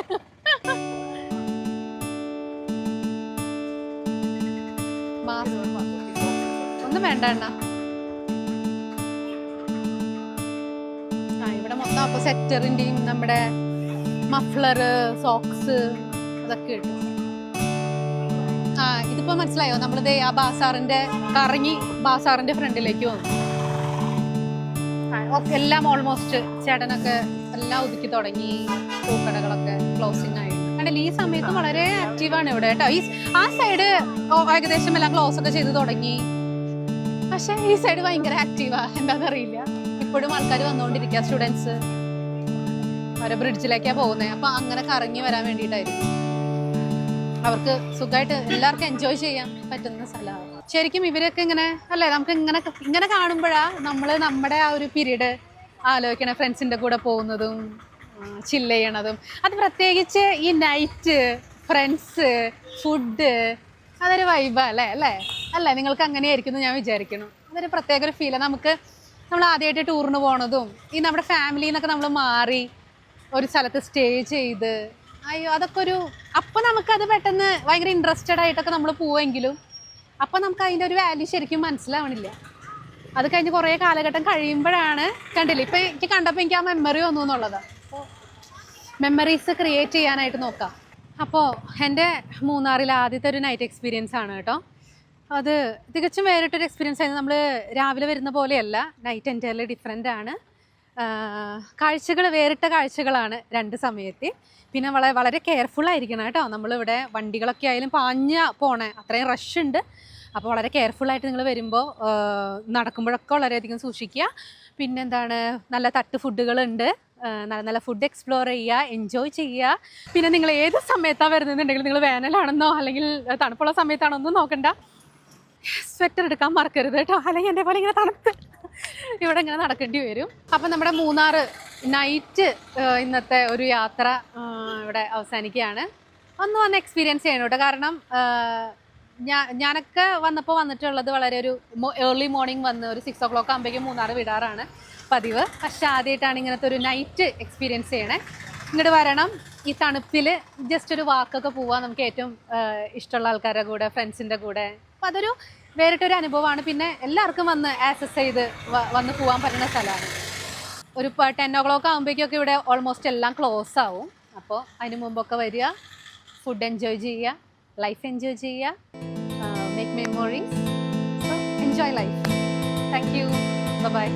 Speaker 1: ഒന്നും വേണ്ട അണ്ണാ. ഇവിടെ മൊത്തം അപ്പൊ സെറ്ററിന്റെയും നമ്മുടെ മഫ്ലർ, സോക്സ് അതൊക്കെ ഉണ്ട്. ഇതിപ്പോ മനസ്സിലായോ? നമ്മളിത് ആ ബാസാറിന്റെ കറങ്ങി ബാസാറിന്റെ ഫ്രണ്ടിലേക്ക് വന്നു. എല്ലാം ഓൾമോസ്റ്റ് ചേട്ടനൊക്കെ എല്ലാം ഒതുക്കി തുടങ്ങി. പൂക്കടകളൊക്കെ ക്ലോസിംഗ് ആയി. കണ്ടല്ലേ, ഈ സമയത്ത് വളരെ ആക്റ്റീവാണ് ഇവിടെ കേട്ടോ. ആ സൈഡ് ഏകദേശം എല്ലാം ക്ലോസ് ഒക്കെ ചെയ്ത് തുടങ്ങി. പക്ഷെ ഈ സൈഡ് ഭയങ്കര ആക്റ്റീവാ. എന്താണെന്നറിയില്ല. ഇപ്പോഴും ആൾക്കാർ വന്നുകൊണ്ടിരിക്കുക. സ്റ്റുഡൻസ് അവരെ ബ്രിഡ്ജിലേക്കാണ് പോകുന്നത്. അപ്പൊ അങ്ങനെ കറങ്ങി വരാൻ വേണ്ടിയിട്ടായിരിക്കും. അവർക്ക് സുഖമായിട്ട് എല്ലാവർക്കും എൻജോയ് ചെയ്യാൻ പറ്റുന്ന സ്ഥലമാണ്. ശരിക്കും ഇവരൊക്കെ ഇങ്ങനെ അല്ലേ, നമുക്ക് ഇങ്ങനെ കാണുമ്പോഴാ നമ്മള് നമ്മുടെ ആ ഒരു പീരീഡ് ആലോചിക്കണ. ഫ്രണ്ട്സിന്റെ കൂടെ പോകുന്നതും ചില്ല് ചെയ്യണതും. അത് പ്രത്യേകിച്ച് ഈ നൈറ്റ്, ഫ്രണ്ട്സ്, ഫുഡ്, അതൊരു വൈബാ അല്ലേ? അല്ലേ നിങ്ങൾക്ക് അങ്ങനെയായിരിക്കും ഞാൻ വിചാരിക്കുന്നു. അതൊരു പ്രത്യേക ഒരു ഫീലാണ്. നമ്മൾ ആദ്യമായിട്ട് ടൂറിന് പോണതും ഈ നമ്മുടെ ഫാമിലിന്നൊക്കെ നമ്മൾ മാറി ഒരു സ്ഥലത്ത് സ്റ്റേ ചെയ്ത്, അയ്യോ അതൊക്കെ ഒരു അപ്പം നമുക്കത് പെട്ടെന്ന് ഭയങ്കര ഇൻട്രസ്റ്റഡ് ആയിട്ടൊക്കെ നമ്മൾ പോവെങ്കിലും അപ്പം നമുക്ക് അതിൻ്റെ ഒരു വാല്യൂ ശരിക്കും മനസ്സിലാവണില്ല. അത് കഴിഞ്ഞ് കുറേ കാലഘട്ടം കഴിയുമ്പോഴാണ് കണ്ടില്ലേ. ഇപ്പം എനിക്ക് കണ്ടപ്പോൾ എനിക്ക് ആ മെമ്മറി വന്നു എന്നുള്ളതാണ്. അപ്പോൾ മെമ്മറീസ് ക്രിയേറ്റ് ചെയ്യാനായിട്ട് നോക്കാം. അപ്പോൾ എൻ്റെ മൂന്നാറിൽ ആദ്യത്തെ ഒരു നൈറ്റ് എക്സ്പീരിയൻസ് ആണ് കേട്ടോ. അത് തികച്ചും വേറിട്ടൊരു എക്സ്പീരിയൻസ് ആയിരുന്നു. നമ്മൾ രാവിലെ വരുന്ന പോലെയല്ല, നൈറ്റ് എൻറ്റയർലി ഡിഫറെൻ്റ് ആണ്. കാഴ്ചകൾ വേറിട്ട കാഴ്ചകളാണ് രണ്ട് സമയത്ത്. പിന്നെ വളരെ കെയർഫുൾ ആയിരിക്കണം കേട്ടോ. നമ്മളിവിടെ വണ്ടികളൊക്കെ ആയാലും പാഞ്ഞ പോണേ, അത്രയും റഷ് ഉണ്ട്. അപ്പോൾ വളരെ കെയർഫുള്ളായിട്ട് നിങ്ങൾ വരുമ്പോൾ നടക്കുമ്പോഴൊക്കെ വളരെയധികം സൂക്ഷിക്കുക. പിന്നെന്താണ്, നല്ല തട്ട് ഫുഡുകളുണ്ട്. നല്ല നല്ല ഫുഡ് എക്സ്പ്ലോർ ചെയ്യുക, എൻജോയ് ചെയ്യുക. പിന്നെ നിങ്ങൾ ഏത് സമയത്താണ് വരുന്നതെന്നുണ്ടെങ്കിൽ നിങ്ങൾ വേനലാണെന്നോ അല്ലെങ്കിൽ തണുപ്പുള്ള സമയത്താണോ ഒന്നും നോക്കണ്ട. സ്വെറ്റർ എടുക്കാൻ മറക്കരുത് കേട്ടോ, അല്ലെങ്കിൽ എൻ്റെ പോലെ ഇങ്ങനെ തണുത്ത് ഇവിടെ ഇങ്ങനെ നടക്കേണ്ടി വരും. അപ്പം നമ്മുടെ മൂന്നാർ നൈറ്റ് ഇന്നത്തെ ഒരു യാത്ര ഇവിടെ അവസാനിക്കുകയാണ്. ഒന്ന് വന്ന് എക്സ്പീരിയൻസ് ചെയ്യണം കേട്ടോ. കാരണം ഞാനൊക്കെ വന്നിട്ടുള്ളത് വളരെ ഒരു ഏർലി മോർണിംഗ് വന്ന് ഒരു 6 o'clock ആകുമ്പോഴേക്കും മൂന്നാർ വിടാറാണ് പതിവ്. പക്ഷെ ആദ്യമായിട്ടാണ് ഇങ്ങനത്തെ ഒരു നൈറ്റ് എക്സ്പീരിയൻസ് ചെയ്യണേ. ഇങ്ങോട്ട് വരണം, ഈ തണുപ്പിൽ ജസ്റ്റ് ഒരു വാക്കൊക്കെ പോവാൻ നമുക്ക് ഏറ്റവും ഇഷ്ടമുള്ള ആൾക്കാരുടെ കൂടെ, ഫ്രണ്ട്സിൻ്റെ കൂടെ. അപ്പം അതൊരു വേറിട്ടൊരു അനുഭവമാണ്. പിന്നെ എല്ലാവർക്കും വന്ന് ആക്സസ് ചെയ്ത് വന്ന് പോകാൻ പറ്റുന്ന സ്ഥലമാണ്. ഒരു 10 o'clock ആകുമ്പോഴേക്കൊക്കെ ഇവിടെ ഓൾമോസ്റ്റ് എല്ലാം ക്ലോസ് ആവും. അപ്പോൾ അതിന് മുമ്പൊക്കെ വരിക, ഫുഡ് എൻജോയ് ചെയ്യുക, ലൈഫ് എൻജോയ് ചെയ്യുക, make memories, so enjoy life. Thank you, by.